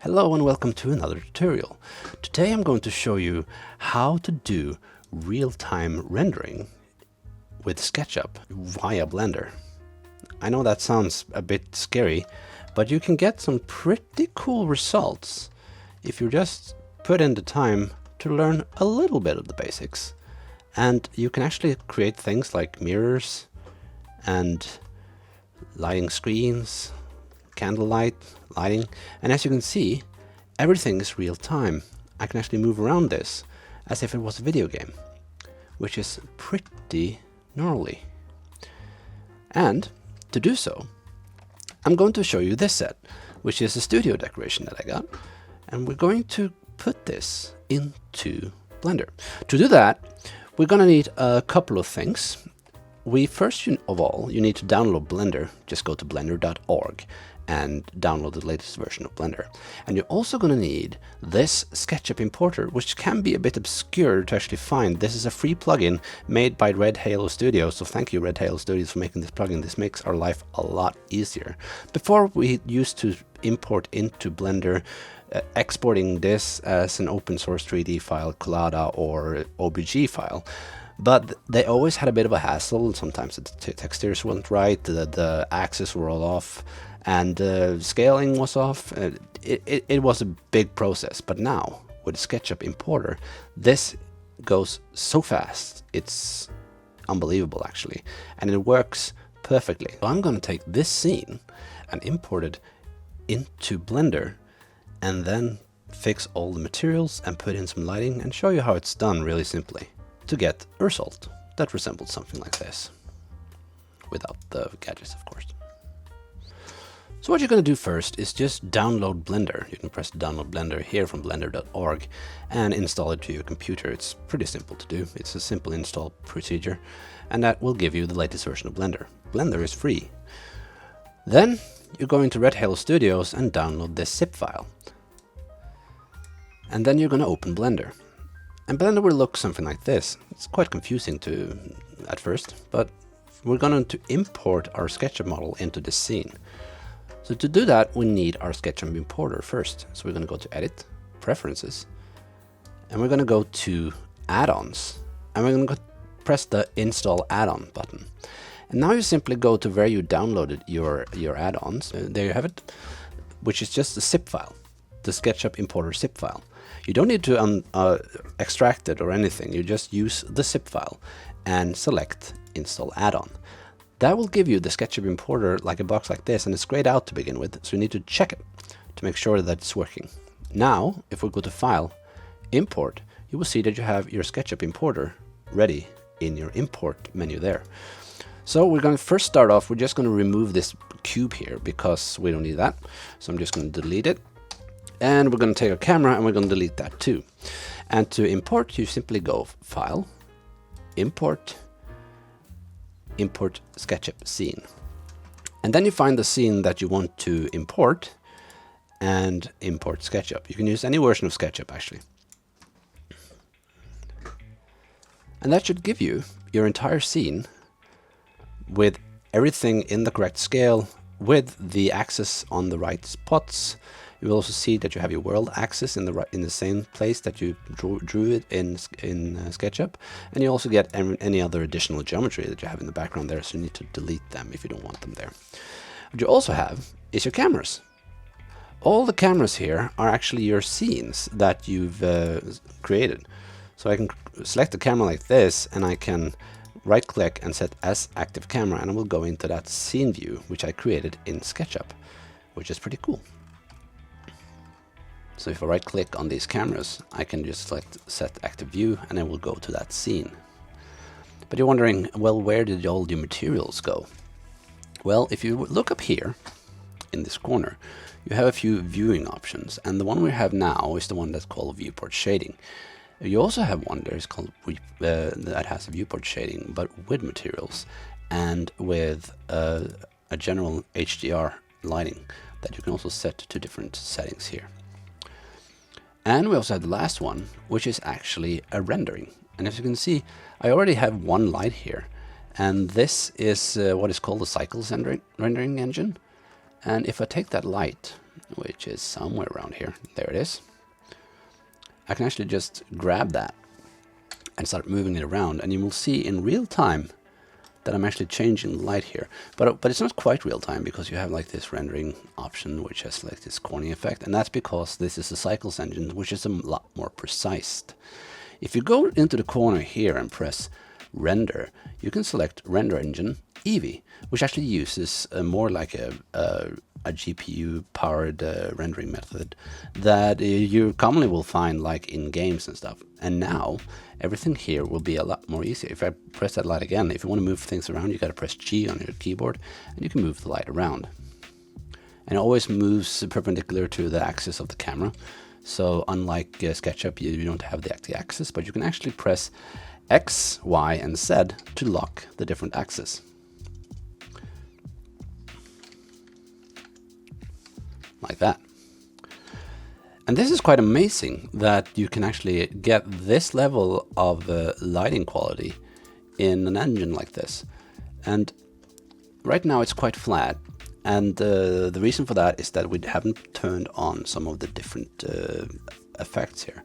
Hello and welcome to another tutorial. Today I'm going to show you how to do real-time rendering with SketchUp via Blender. I know that sounds a bit scary, but you can get some pretty cool results if you just put in the time to learn a little bit of the basics. And you can actually create things like mirrors and lighting screens, candlelight lighting, and as you can see, everything is real time. I can actually move around this as if it was a video game, which is pretty gnarly. And to do so, I'm going to show you this set, which is a studio decoration that I got, and we're going to put this into Blender. To do that, we're going to need a couple of things. First of all, you need to download Blender. Just go to blender.org and download the latest version of Blender. And you're also going to need this SketchUp importer, which can be a bit obscure to actually find. This is a free plugin made by Red Halo Studios, so thank you Red Halo Studios for making this plugin. This makes our life a lot easier. Before, we used to import into Blender, exporting this as an open source 3D file, Collada or OBJ file. But they always had a bit of a hassle. Sometimes the textures weren't right, the axes were all off, and scaling was off. It was a big process. But now, with SketchUp importer, this goes so fast. It's unbelievable, actually. And it works perfectly. So I'm going to take this scene and import it into Blender, and then fix all the materials and put in some lighting and show you how it's done really simply, to get a result that resembles something like this, without the gadgets, of course. So what you're going to do first is just download Blender. You can press download Blender here from blender.org and install it to your computer. It's pretty simple to do. It's a simple install procedure, and that will give you the latest version of Blender. Blender is free. Then you go into Red Halo Studios and download this zip file. And then you're going to open Blender. And Blender will look something like this. It's quite confusing at first, but we're going to import our SketchUp model into this scene. So to do that, we need our SketchUp importer first. So we're going to go to Edit, Preferences, and we're going to go to Add-ons, and we're going to press the Install Add-on button. And now you simply go to where you downloaded your add-ons. There you have it, which is just a zip file, the SketchUp importer zip file. You don't need to extract it or anything. You just use the zip file and select Install Add-on. That will give you the SketchUp importer like a box like this, and it's grayed out to begin with, so you need to check it to make sure that it's working. Now, if we go to File, Import, you will see that you have your SketchUp importer ready in your import menu there. So we're going to first start off, we're just going to remove this cube here because we don't need that. So I'm just going to delete it. And we're going to take a camera and we're going to delete that too. And to import, you simply go File, Import, Import SketchUp Scene. And then you find the scene that you want to import and import SketchUp. You can use any version of SketchUp actually. And that should give you your entire scene with everything in the correct scale, with the axis on the right spots. You will also see that you have your world axis in the same place that you drew it in SketchUp, and you also get any other additional geometry that you have in the background there, so you need to delete them if you don't want them there. What you also have is your cameras. All the cameras here are actually your scenes that you've created. So I can select a camera like this, and I can right click and set as active camera, and I will go into that scene view which I created in SketchUp, which is pretty cool. So if I right click on these cameras, I can just select set active view, and I will go to that scene. But you're wondering, well, where did all your materials go? Well, if you look up here in this corner, you have a few viewing options, and the one we have now is the one that's called viewport shading. You also have one that is called that has a viewport shading, but with materials and with a general HDR lighting that you can also set to different settings here. And we also have the last one, which is actually a rendering. And as you can see, I already have one light here, and this is what is called the cycles rendering engine. And if I take that light which is somewhere around here. There it is. I can actually just grab that and start moving it around, and you will see in real time that I'm actually changing the light here. But it's not quite real time, because you have like this rendering option which has like this cornering effect, and that's because this is a cycles engine, which is a lot more precise. If you go into the corner here and press render, you can select render engine Eevee, which actually uses more like a GPU powered rendering method that you commonly will find like in games and stuff. And now everything here will be a lot more easier. If I press that light again, if you want to move things around, you got to press G on your keyboard and you can move the light around. And it always moves perpendicular to the axis of the camera. So unlike SketchUp, you don't have the axis, but you can actually press X, Y, and Z to lock the different axes. Like that. And this is quite amazing that you can actually get this level of lighting quality in an engine like this. And right now it's quite flat. And the reason for that is that we haven't turned on some of the different effects here.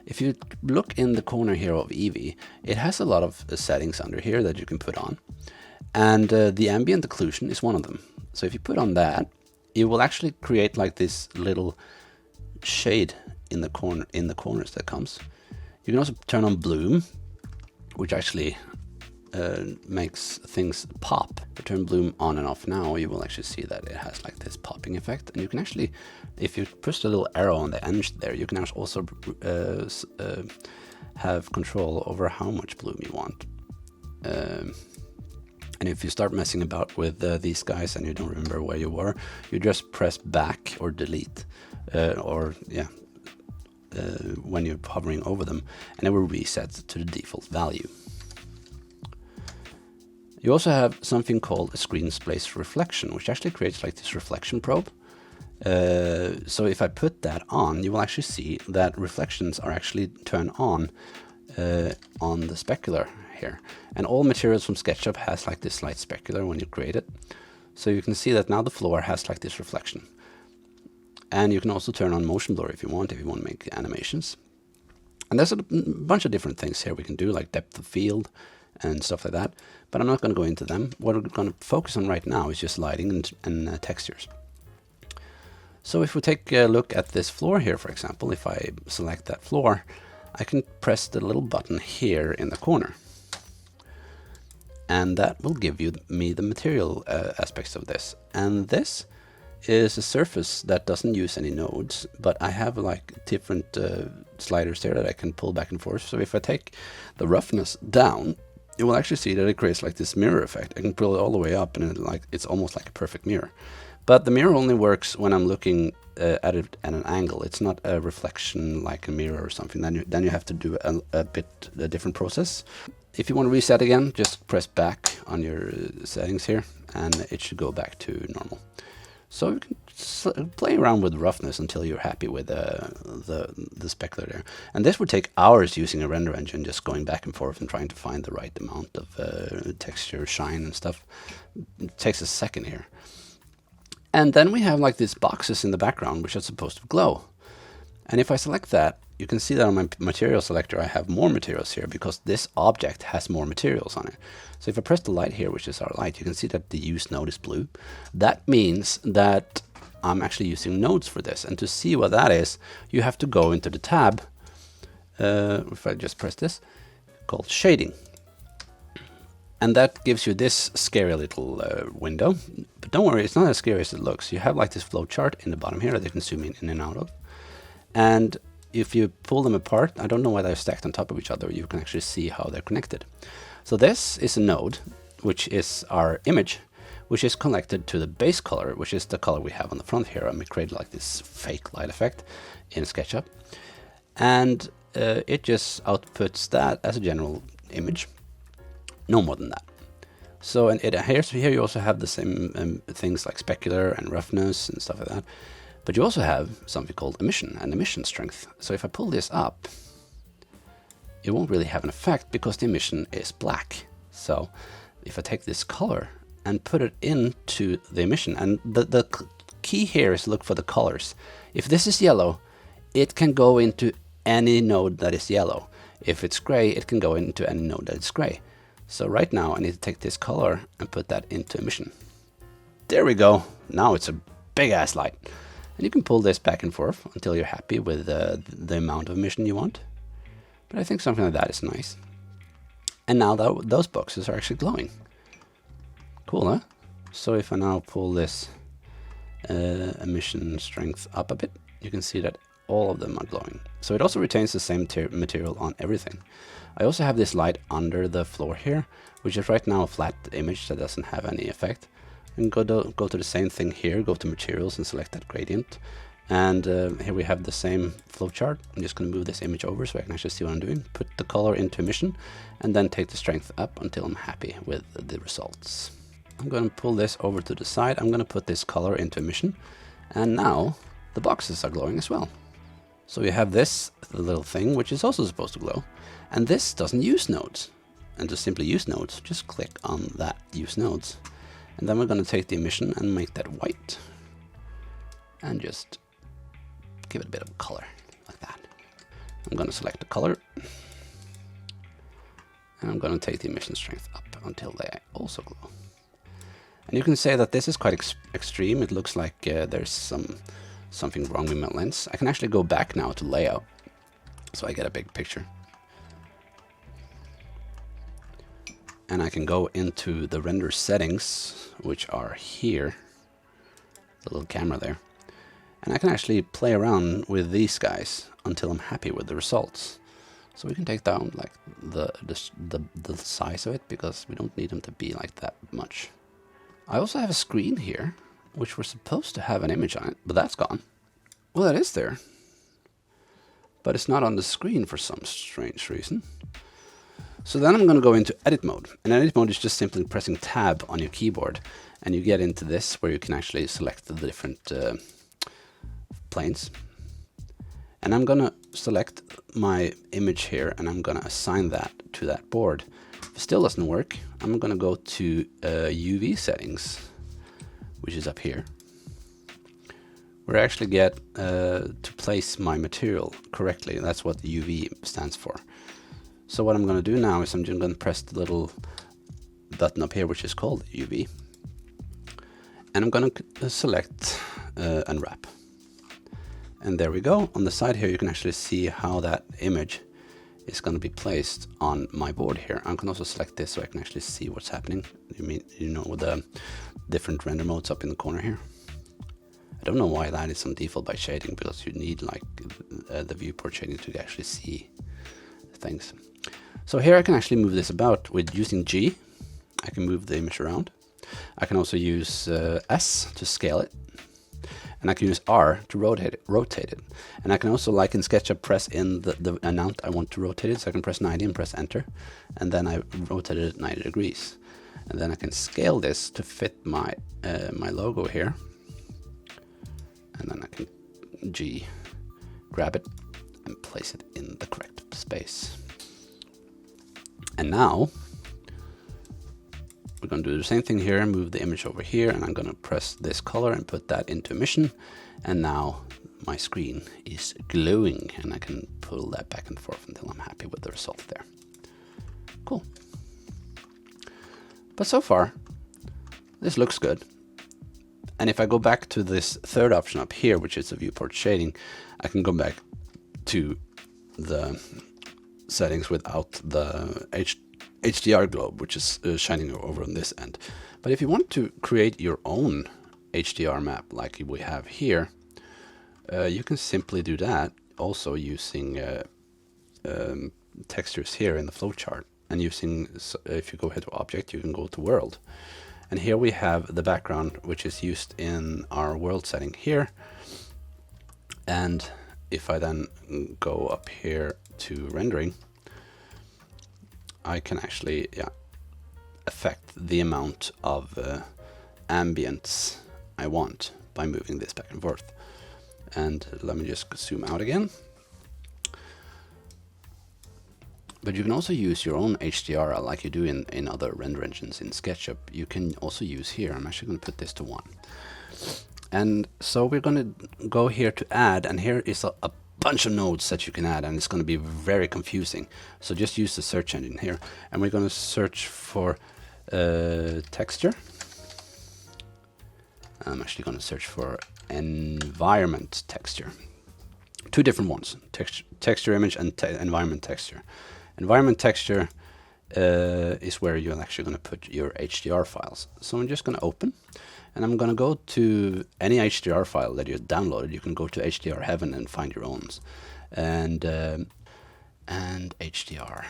If you look in the corner here of Eevee, it has a lot of settings under here that you can put on. And the ambient occlusion is one of them. So if you put on that, it will actually create like this little shade in the corners that comes. You can also turn on bloom, which actually makes things pop. If you turn bloom on and off now, you will actually see that it has like this popping effect. And you can actually, if you push the little arrow on the edge there, you can also have control over how much bloom you want. And if you start messing about with these guys and you don't remember where you were, you just press back or delete, when you're hovering over them, and it will reset to the default value. You also have something called a screen space reflection, which actually creates like this reflection probe. So if I put that on, you will actually see that reflections are actually turned on the specular here. And all materials from SketchUp has like this light specular when you create it. So you can see that now the floor has like this reflection. And you can also turn on motion blur if you want to make animations. And there's a bunch of different things here we can do, like depth of field and stuff like that. But I'm not going to go into them. What we're going to focus on right now is just lighting and textures. So if we take a look at this floor here, for example, if I select that floor, I can press the little button here in the corner. And that will give me the material aspects of this. And this is a surface that doesn't use any nodes, but I have like different sliders there that I can pull back and forth. So if I take the roughness down, you will actually see that it creates like this mirror effect. I can pull it all the way up and it's almost like a perfect mirror. But the mirror only works when I'm looking at it at an angle. It's not a reflection like a mirror or something. Then you have to do a different process. If you want to reset again, just press back on your settings here and it should go back to normal. So you can play around with roughness until you're happy with the specular there. And this would take hours using a render engine, just going back and forth and trying to find the right amount of texture, shine and stuff. It takes a second here. And then we have like these boxes in the background which are supposed to glow. And if I select that, you can see that on my material selector I have more materials here because this object has more materials on it. So if I press the light here, which is our light, you can see that the use node is blue. That means that I'm actually using nodes for this. And to see what that is, you have to go into the tab, if I just press this, called shading. And that gives you this scary little window. But don't worry, it's not as scary as it looks. You have like this flow chart in the bottom here that you can zoom in and out of. And if you pull them apart, I don't know why they're stacked on top of each other, you can actually see how they're connected. So this is a node, which is our image, which is connected to the base color, which is the color we have on the front here. And we created like this fake light effect in SketchUp. And it just outputs that as a general image. No more than that. So and here you also have the same things like specular and roughness and stuff like that. But you also have something called emission and emission strength. So if I pull this up, it won't really have an effect because the emission is black. So if I take this color and put it into the emission, and the key here is look for the colors. If this is yellow, it can go into any node that is yellow. If it's gray, it can go into any node that is gray. So right now I need to take this color and put that into emission. There we go. Now it's a big ass light. And you can pull this back and forth until you're happy with the amount of emission you want. But I think something like that is nice. And now those boxes are actually glowing. Cool, huh? So if I now pull this emission strength up a bit, you can see that all of them are glowing. So it also retains the same material on everything. I also have this light under the floor here, which is right now a flat image that doesn't have any effect. And go to the same thing here, go to materials and select that gradient. And here we have the same flowchart. I'm just going to move this image over so I can actually see what I'm doing. Put the color into emission and then take the strength up until I'm happy with the results. I'm going to pull this over to the side. I'm going to put this color into emission. And now the boxes are glowing as well. So you have this little thing which is also supposed to glow. And this doesn't use nodes. And to simply use nodes, just click on that use nodes. And then we're going to take the emission and make that white. And just give it a bit of color, like that. I'm going to select the color. And I'm going to take the emission strength up until they also glow. And you can say that this is quite extreme. It looks like there's something wrong with my lens. I can actually go back now to layout, so I get a big picture. And I can go into the render settings, which are here, the little camera there. And I can actually play around with these guys until I'm happy with the results. So we can take down like the size of it, because we don't need them to be like that much. I also have a screen here, which we're supposed to have an image on it, but that's gone. Well, that is there, but it's not on the screen for some strange reason. So then I'm going to go into edit mode, and edit mode is just simply pressing tab on your keyboard, and you get into this where you can actually select the different planes. And I'm going to select my image here, and I'm going to assign that to that board. If it still doesn't work, I'm going to go to UV settings, which is up here, where I actually get to place my material correctly. That's what the UV stands for. So what I'm going to do now is I'm just going to press the little button up here, which is called UV. And I'm going to select unwrap. And there we go. On the side here, you can actually see how that image is going to be placed on my board here. I can also select this so I can actually see what's happening. You know, with the different render modes up in the corner here. I don't know why that is on default by shading, because you need like the viewport shading to actually see things. So here I can actually move this about with using G. I can move the image around. I can also use S to scale it. And I can use R to rotate it. And I can also, like in SketchUp, press in the amount I want to rotate it. So I can press 90 and press enter. And then I rotate it at 90 degrees. And then I can scale this to fit my my logo here. And then I can G, grab it and place it in the correct space. And now we're going to do the same thing here, move the image over here, and I'm going to press this color and put that into emission. And now my screen is glowing, and I can pull that back and forth until I'm happy with the result there. Cool. But so far, this looks good. And if I go back to this third option up here, which is the viewport shading, I can go back to the settings without the HDR globe, which is shining over on this end. But if you want to create your own HDR map like we have here, you can simply do that also using textures here in the flowchart. And using, if you go here to object, you can go to world. And here we have the background, which is used in our world setting here. And if I then go up here to rendering, I can actually affect the amount of ambience I want by moving this back and forth. And let me just zoom out again. But you can also use your own HDR like you do in other render engines in SketchUp. You can also use here. I'm actually going to put this to 1. And so we're going to go here to add, and here is a bunch of nodes that you can add, and it's going to be very confusing. So just use the search engine here, and we're going to search for texture. I'm actually going to search for environment texture. Two different ones, texture image and environment texture. Environment texture is where you're actually going to put your HDR files. So I'm just going to open, and I'm going to go to any HDR file that you downloaded. You can go to HDR Heaven and find your own, and HDRI.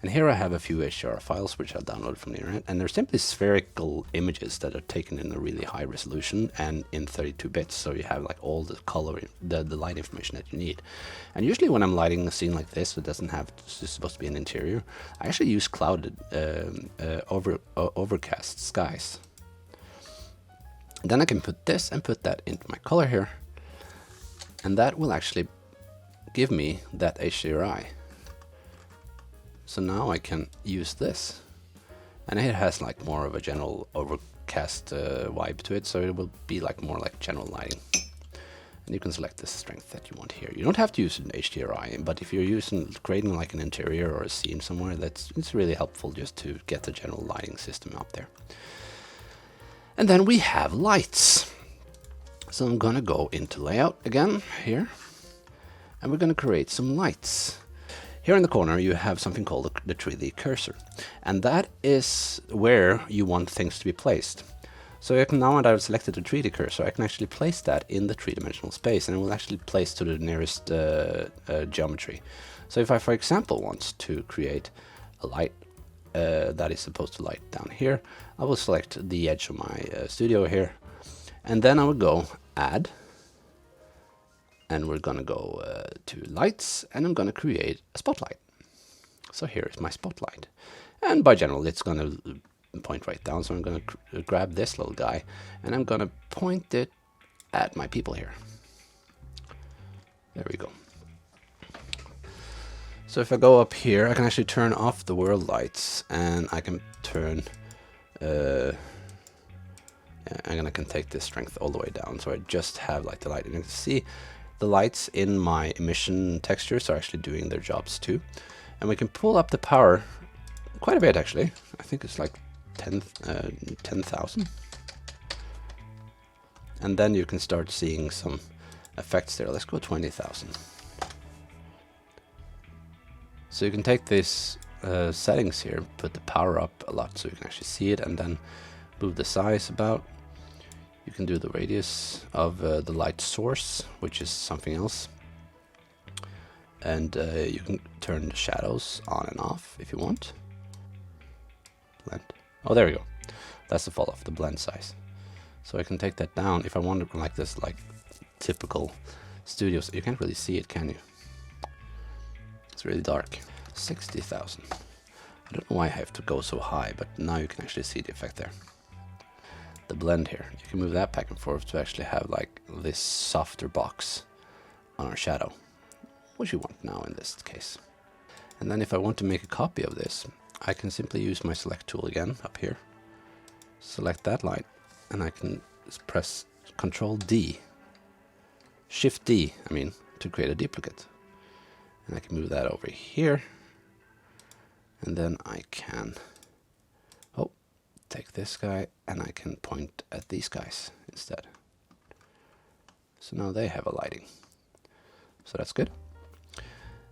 And here I have a few HDR files which I downloaded from the internet, and they're simply spherical images that are taken in a really high resolution and in 32 bits. So you have like all the color, the light information that you need. And usually when I'm lighting a scene like this, it doesn't have, it's just supposed to be an interior, I actually use clouded, overcast skies. And then I can put this and put that into my color here, and that will actually give me that HDRI. So now I can use this, and it has like more of a general overcast vibe to it, so it will be like more like general lighting. And you can select the strength that you want here. You don't have to use an HDRI, but if you're creating like an interior or a scene somewhere, it's really helpful just to get the general lighting system up there. And then we have lights. So I'm gonna go into layout again here, and we're gonna create some lights. Here in the corner you have something called the 3D cursor, and that is where you want things to be placed. So now that I've selected the 3D cursor, I can actually place that in the three-dimensional space, and it will actually place to the nearest geometry. So if I, for example, want to create a light that is supposed to light down here, I will select the edge of my studio here, and then I will go add, and we're gonna go to lights, and I'm gonna create a spotlight. So here is my spotlight, and by general it's gonna point right down, so I'm gonna grab this little guy, and I'm gonna point it at my people here. There we go. So if I go up here, I can actually turn off the world lights, and I can turn and I can take this strength all the way down, so I just have like the light, and you can see the lights in my emission textures are actually doing their jobs too. And we can pull up the power quite a bit actually. I think it's like 10,000. And then you can start seeing some effects there. Let's go 20,000. So you can take these settings here, put the power up a lot so you can actually see it, and then move the size about. You can do the radius of the light source, which is something else. And you can turn the shadows on and off if you want. Blend. Oh, there we go. That's the fall off, the blend size. So I can take that down if I want it like this, like typical studios. You can't really see it, can you? It's really dark. 60,000. I don't know why I have to go so high, but now you can actually see the effect there. The blend here, you can move that back and forth to actually have like this softer box on our shadow, which we want now in this case. And then if I want to make a copy of this, I can simply use my select tool again up here, select that light, and I can press Control D, Shift D, I mean, to create a duplicate. And I can move that over here, and then I can take this guy, and I can point at these guys instead. So now they have a lighting. So that's good.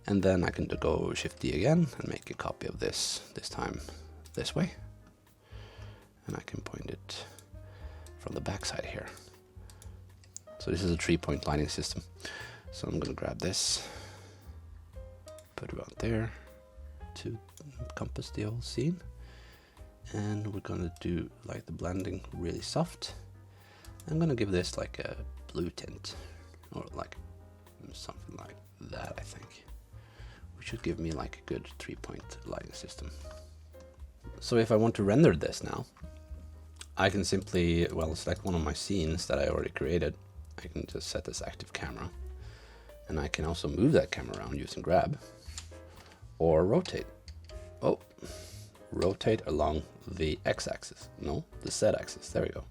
And then I can go Shift D again and make a copy of this time this way. And I can point it from the back side here. So this is a 3-point lighting system. So I'm going to grab this, put it out there to encompass the whole scene. And we're gonna do like the blending really soft. I'm gonna give this like a blue tint, or like something like that, I think. Which should give me like a good 3-point lighting system. So if I want to render this now, I can simply, well, select one of my scenes that I already created. I can just set this active camera. And I can also move that camera around using grab. Or rotate. Oh. Rotate along the x-axis, no, the z-axis, there we go.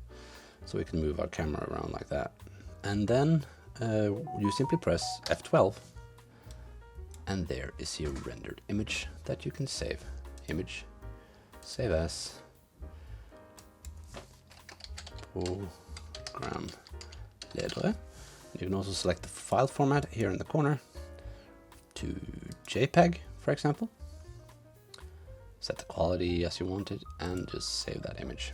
So we can move our camera around like that. And then you simply press F12, and there is your rendered image that you can save. Image, save as, program ledere. You can also select the file format here in the corner to JPEG, for example. Set the quality as you want it and just save that image.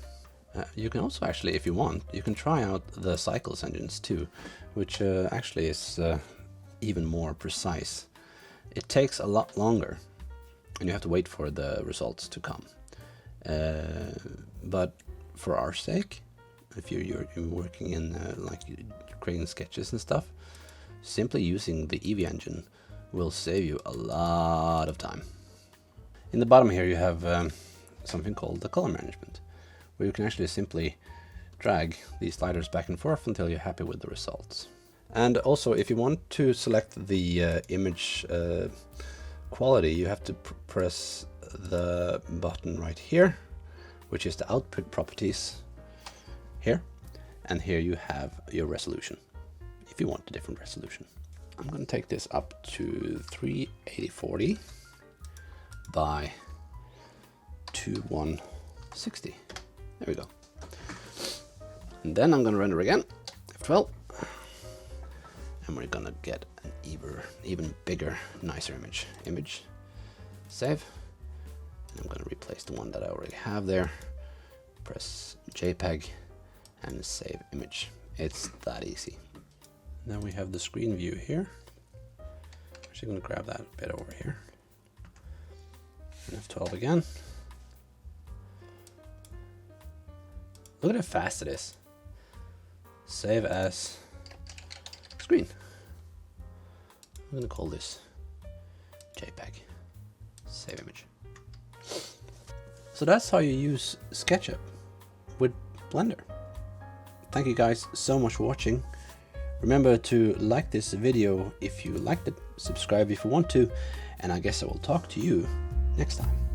You can also actually, if you want, you can try out the cycles engines too, which actually is even more precise. It takes a lot longer and you have to wait for the results to come. But for our sake, if you're working in like creating sketches and stuff, simply using the Eevee engine will save you a lot of time. In the bottom here you have something called the color management, where you can actually simply drag these sliders back and forth until you're happy with the results. And also, if you want to select the image quality, you have to press the button right here, which is the output properties here. And here you have your resolution, if you want a different resolution. I'm going to take this up to 380/40 by 2160. There we go. And then I'm going to render again, F12. And we're going to get an even bigger, nicer image. Image, save. And I'm going to replace the one that I already have there. Press JPEG and save image. It's that easy. Then we have the screen view here. I'm actually going to grab that bit over here. And F12 again. Look at how fast it is. Save as screen. I'm going to call this JPEG. Save image. So that's how you use SketchUp with Blender. Thank you guys so much for watching. Remember to like this video if you liked it, subscribe if you want to, and I guess I will talk to you next time.